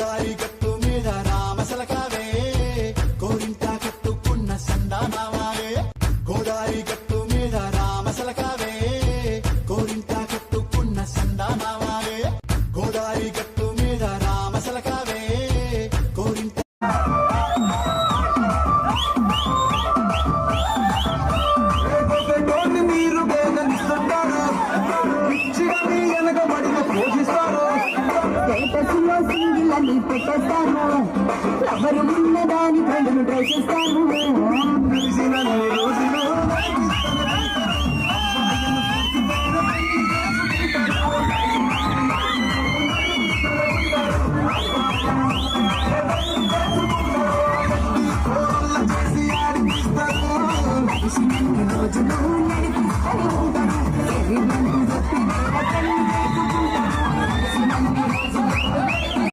గోదారి గట్టు మీద రామసలకావే కోరింట కట్టుకున్న సందామావే గోదారి గట్టు మీద రామసలకావే కోరింట కట్టుకున్న సందామావే గోదారి గట్టు మీద రామసలకావే కోరింట మీరు బోధనిస్తుంటారు పిచ్చిగా మీ వెనక బడిగా పోషిస్తారు స్టేటస్లో సింగిల్ అని పెట్టేస్తారు ఎవరు ఉన్నదాని కళ్ళను ట్రై చేస్తారు తెలిసిన రోజులు